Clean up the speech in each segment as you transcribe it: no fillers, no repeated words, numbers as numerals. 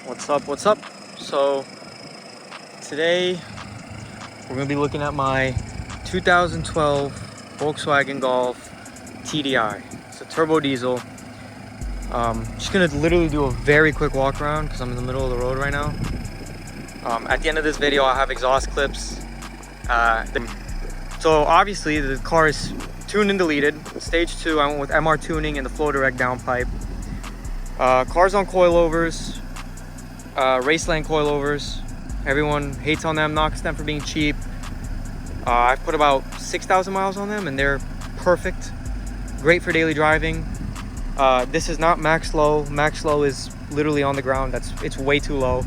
What's up? So today we're gonna be looking at my 2012 Volkswagen Golf TDI. It's a turbo diesel. Just gonna literally do a very quick walk around because I'm in the middle of the road right now. At the end of this video I'll have exhaust clips. So obviously the car is tuned and deleted. Stage 2, I went with MR tuning and the flow direct downpipe. Car's on coilovers. Raceland coilovers. Everyone hates on them, knocks them for being cheap. I've put about 6,000 miles on them and they're perfect. Great for daily driving. This is not max low. Max low is literally on the ground. It's way too low.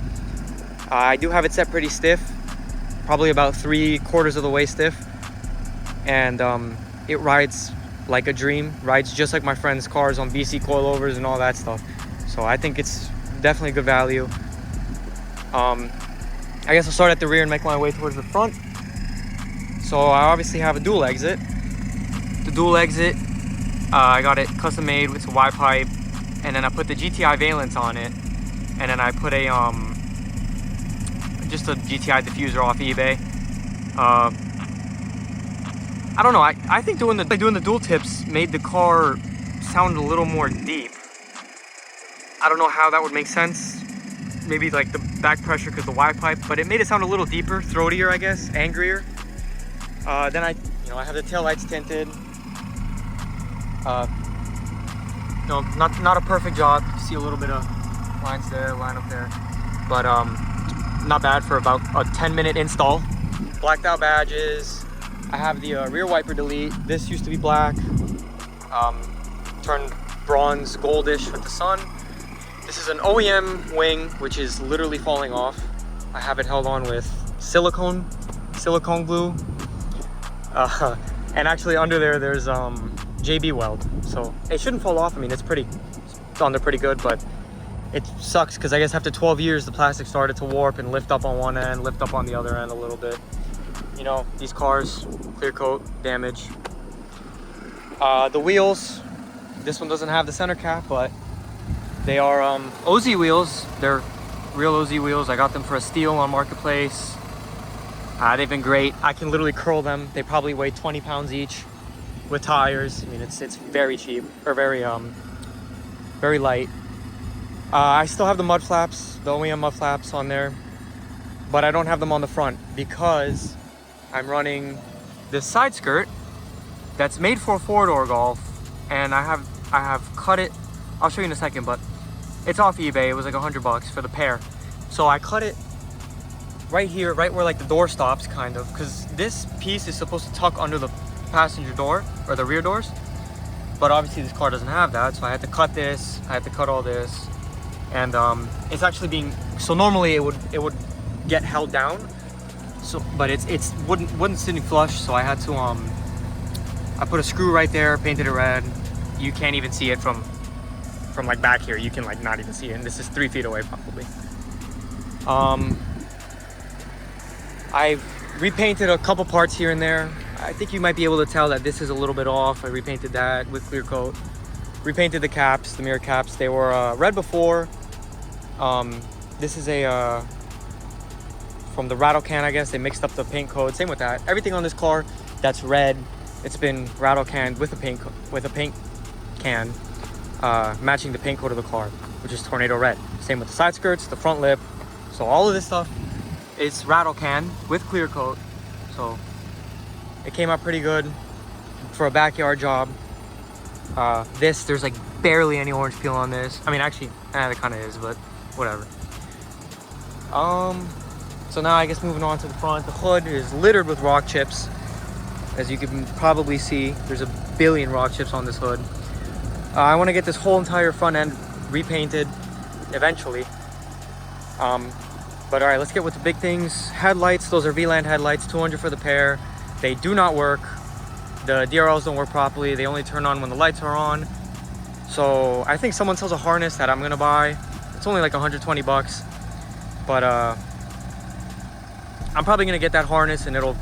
I do have it set pretty stiff, probably about 3/4 of the way stiff, and it rides like a dream. Rides just like my friends' cars on BC coilovers and all that stuff. So I think it's definitely good value. I guess I'll start at the rear and make my way towards the front. So I obviously have a dual exit. The dual exit, I got it custom made with a Y pipe, and then I put the GTI valence on it, and then I put a just a GTI diffuser off eBay. I don't know. I think doing the dual tips made the car sound a little more deep. I don't know how that would make sense. Maybe like the back pressure because the Y pipe, but it made it sound a little deeper, throatier, I guess, angrier. Then I have the tail lights tinted. No, not a perfect job. You see a little bit of lines there, line up there, but not bad for about a 10-minute install. Blacked out badges. I have the rear wiper delete. This used to be black, turned bronze goldish with the sun. This is an OEM wing, which is literally falling off. I have it held on with silicone glue. And actually under there's JB weld. So it shouldn't fall off. I mean, it's on there pretty good, but it sucks because I guess after 12 years, the plastic started to warp and lift up on one end, lift up on the other end a little bit. You know, these cars, clear coat, damage. The wheels, this one doesn't have the center cap, but they are OZ wheels. They're real OZ wheels. I got them for a steal on Marketplace. They've been great. I can literally curl them. They probably weigh 20 pounds each with tires. I mean, it's very cheap, or very light. I still have the mud flaps, the OEM mud flaps on there, but I don't have them on the front because I'm running this side skirt that's made for a 4-door Golf, and I have cut it. I'll show you in a second, but it's off eBay. It was like $100 for the pair. So I cut it right here, right where like the door stops, kind of, because this piece is supposed to tuck under the passenger door or the rear doors, but obviously this car doesn't have that, so I had to cut this. I had to cut all this, and it's actually being, so normally it would get held down, so but it wouldn't sitting flush, so I had to I put a screw right there, painted it red. You can't even see it from like back here. You can like not even see it, and this is 3 feet away probably. I've repainted a couple parts here and there. I think you might be able to tell that this is a little bit off. I repainted that with clear coat. Repainted the caps, the mirror caps. They were red before. This is a from the rattle can, I guess. They mixed up the paint code. Same with that. Everything on this car that's red, it's been rattle canned with a paint can. Matching the paint code of the car, which is tornado red. Same with the side skirts, the front lip. So all of this stuff is rattle can with clear coat. So it came out pretty good for a backyard job. There's like barely any orange peel on this. I mean, actually, there kind of is, but whatever. So now I guess moving on to the front. The hood is littered with rock chips. As you can probably see, there's a billion rock chips on this hood. I want to get this whole entire front end repainted eventually. But all right, let's get with the big things. Headlights, those are V-Land headlights, 200 for the pair. They do not work. The DRLs don't work properly. They only turn on when the lights are on. So I think someone sells a harness that I'm gonna buy. It's only like 120 bucks. But I'm probably gonna get that harness and it'll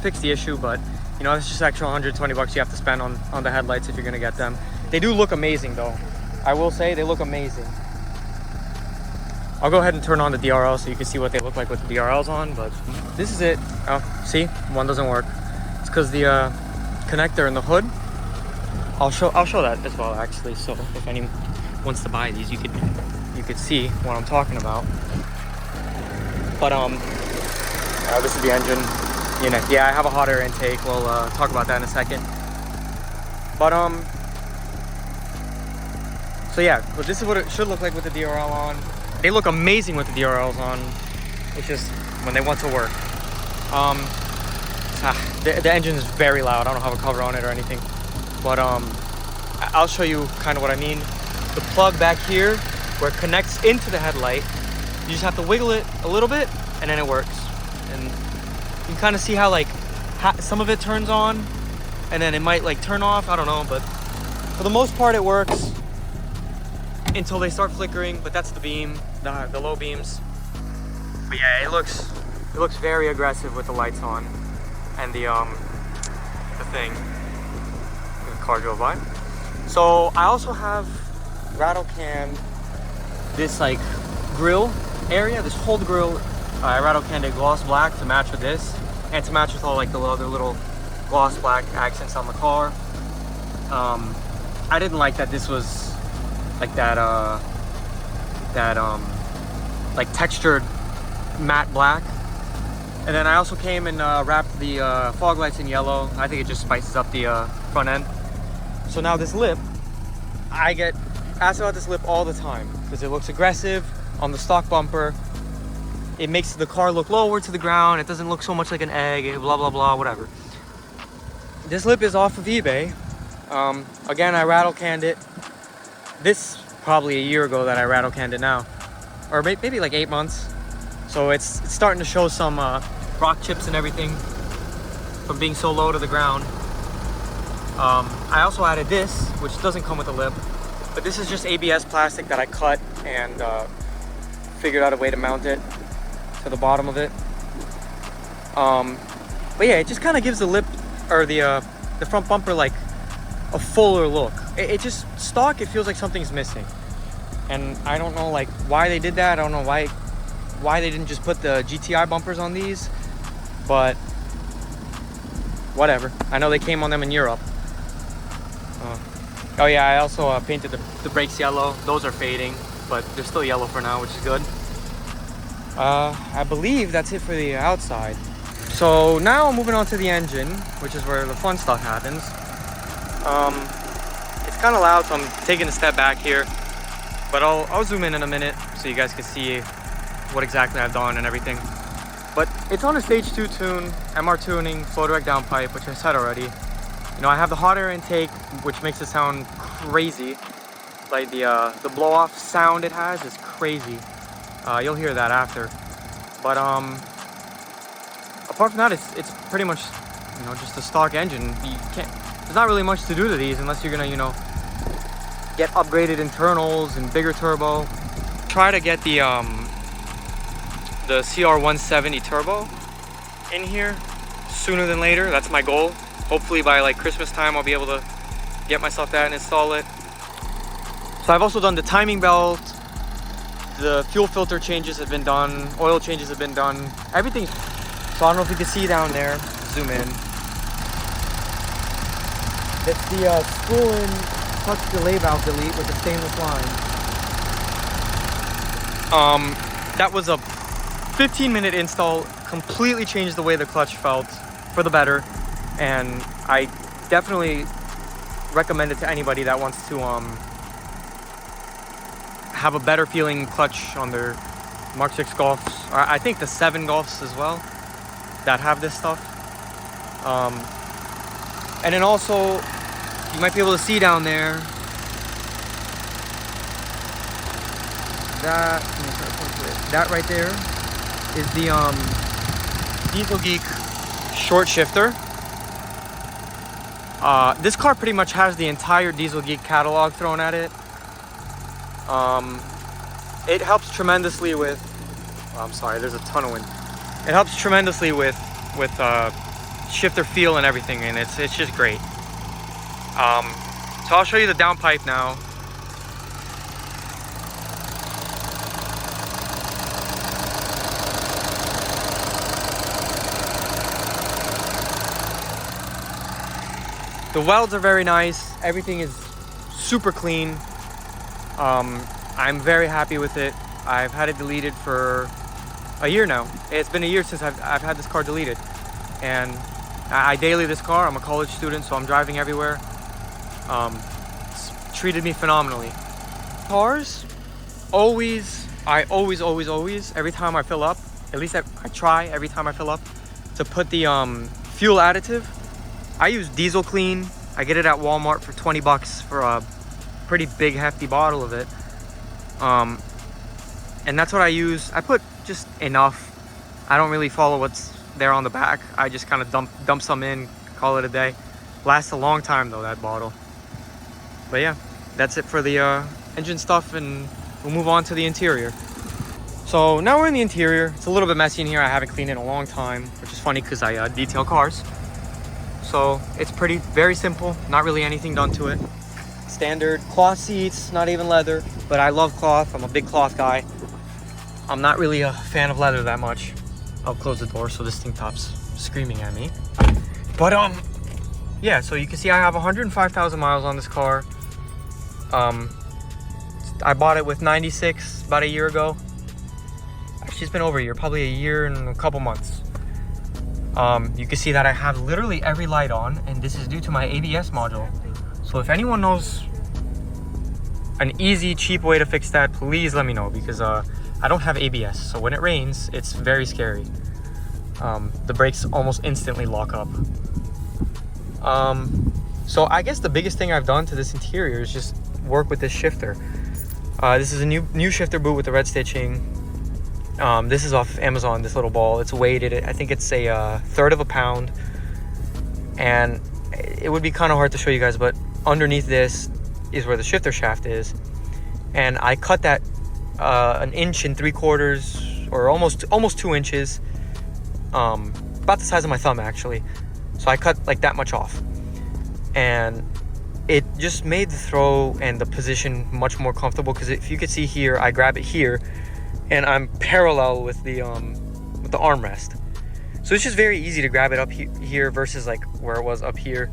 fix the issue, but you know, it's just extra 120 bucks you have to spend on the headlights if you're gonna get them. They do look amazing though. I will say they look amazing. I'll go ahead and turn on the DRL so you can see what they look like with the DRLs on, but this is it. Oh, see, one doesn't work. It's because the connector in the hood. I'll show that as well, actually. So if anyone wants to buy these, you could see what I'm talking about. But this is the engine unit. Yeah, I have a hot air intake. We'll talk about that in a second. But so yeah, but this is what it should look like with the DRL on. They look amazing with the DRLs on. It's just when they want to work. The engine is very loud. I don't have a cover on it or anything, but I'll show you kind of what I mean. The plug back here where it connects into the headlight, you just have to wiggle it a little bit and then it works. And you can kind of see how like some of it turns on and then it might like turn off. I don't know, but for the most part it works until they start flickering. But that's the beam, the low beams. But yeah, it looks very aggressive with the lights on and the thing. The car drove by. So I also have rattle canned this like grill area, this whole grill. I rattle canned it gloss black to match with this and to match with all like the other little gloss black accents on the car. I didn't like that this was like that like textured matte black. And then I also came and wrapped the fog lights in yellow. I think it just spices up the front end. So now this lip, I get asked about this lip all the time because it looks aggressive on the stock bumper. It makes the car look lower to the ground. It doesn't look so much like an egg, blah, blah, blah, whatever. This lip is off of eBay. Again, I rattle canned it. This probably a year ago that I rattle canned it now. Or maybe like 8 months. So it's starting to show some rock chips and everything from being so low to the ground. I also added this, which doesn't come with a lip, but this is just ABS plastic that I cut and figured out a way to mount it to the bottom of it. But yeah, it just kind of gives the lip or the front bumper like a fuller look. It just stock, it feels like something's missing, and I don't know like why they did that. I don't know why they didn't just put the GTI bumpers on these, but whatever. I know they came on them in Europe. Oh yeah, I also painted the brakes yellow. Those are fading, but they're still yellow for now, which is good. I believe that's it for the outside. So now I'm moving on to the engine, which is where the fun stuff happens. It's kind of loud, so I'm taking a step back here, but I'll zoom in a minute so you guys can see what exactly I've done and everything. But it's on a stage 2 tune, MR tuning, flow direct downpipe, which I said already. You know, I have the hot air intake, which makes it sound crazy. Like the blow off sound it has is crazy. You'll hear that after. But apart from that, it's pretty much, you know, just a stock engine. There's not really much to do to these unless you're gonna, you know, get upgraded internals and bigger turbo. Try to get the CR170 turbo in here sooner than later. That's my goal. Hopefully by like Christmas time I'll be able to get myself that and install it. So I've also done the timing belt, the fuel filter changes have been done, oil changes have been done, everything. So I don't know if you can see down there, zoom in. It's the spool-in touch delay valve delete with the stainless line. That was a 15-minute install, completely changed the way the clutch felt for the better, and I definitely recommend it to anybody that wants to have a better feeling clutch on their Mark 6 Golfs, or I think the 7 Golfs as well that have this stuff. And then also you might be able to see down there that right there is the Diesel Geek short shifter. This car pretty much has the entire Diesel Geek catalog thrown at it. It helps tremendously with, I'm sorry, there's a ton of wind. It helps tremendously with shifter feel and everything, and it's just great. So I'll show you the downpipe now. The welds are very nice. Everything is super clean. I'm very happy with it. I've had it deleted for a year now. It's been a year since I've had this car deleted. And I daily this car. I'm a college student, so I'm driving everywhere. It's treated me phenomenally. Cars, I always, every time I fill up, at least I try every time I fill up, to put the fuel additive. I use Diesel Clean. I get it at Walmart for 20 bucks for a pretty big hefty bottle of it. And that's what I use. I put just enough. I don't really follow what's there on the back. I just kind of dump some in, call it a day. Lasts a long time though, that bottle. But yeah, that's it for the engine stuff, and we'll move on to the interior. So now we're in the interior. It's a little bit messy in here. I haven't cleaned it in a long time, which is funny because I detail cars. So it's very simple. Not really anything done to it. Standard cloth seats, not even leather, but I love cloth. I'm a big cloth guy. I'm not really a fan of leather that much. I'll close the door so this thing stops screaming at me. But yeah, so you can see I have 105,000 miles on this car. I bought it with 96 about a year ago. Actually, it's been over a year, probably a year and a couple months. You can see that I have literally every light on, and this is due to my ABS module. So if anyone knows an easy, cheap way to fix that, please let me know, because I don't have ABS. So when it rains, it's very scary. The brakes almost instantly lock up. So I guess the biggest thing I've done to this interior is just work with this shifter. This is a new shifter boot with the red stitching. This is off Amazon, this little ball. It's weighted. I think it's a third of a pound. And it would be kind of hard to show you guys, but underneath this is where the shifter shaft is. And I cut that 1 3/4 inches, or almost 2 inches. About the size of my thumb, actually. So I cut like that much off. And it just made the throw and the position much more comfortable, because if you could see here, I grab it here and I'm parallel with the armrest. So it's just very easy to grab it up here versus like where it was up here.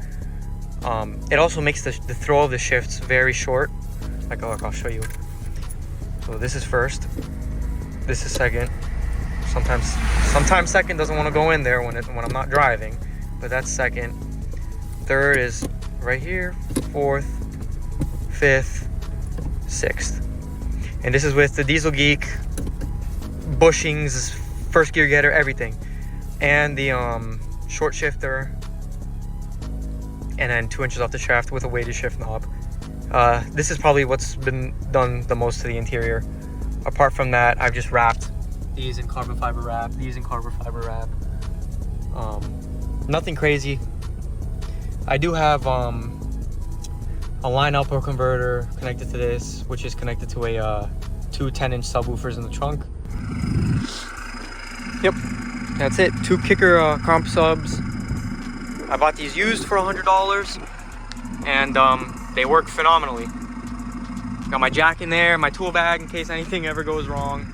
It also makes the throw of the shifts very short. Like, look, I'll show you. So this is first, this is second. Sometimes second doesn't want to go in there when I'm not driving, but that's second. Third is right here, fourth, fifth, sixth. And this is with the Diesel Geek bushings, first gear getter, everything. And the short shifter, and then 2 inches off the shaft with a weighted shift knob. This is probably what's been done the most to the interior. Apart from that, I've just wrapped these in carbon fiber wrap, these in carbon fiber wrap. Nothing crazy. I do have a line output converter connected to this, which is connected to two 10-inch subwoofers in the trunk. Yep, that's it. 2 kicker comp subs. I bought these used for $100, and they work phenomenally. Got my jack in there, my tool bag in case anything ever goes wrong.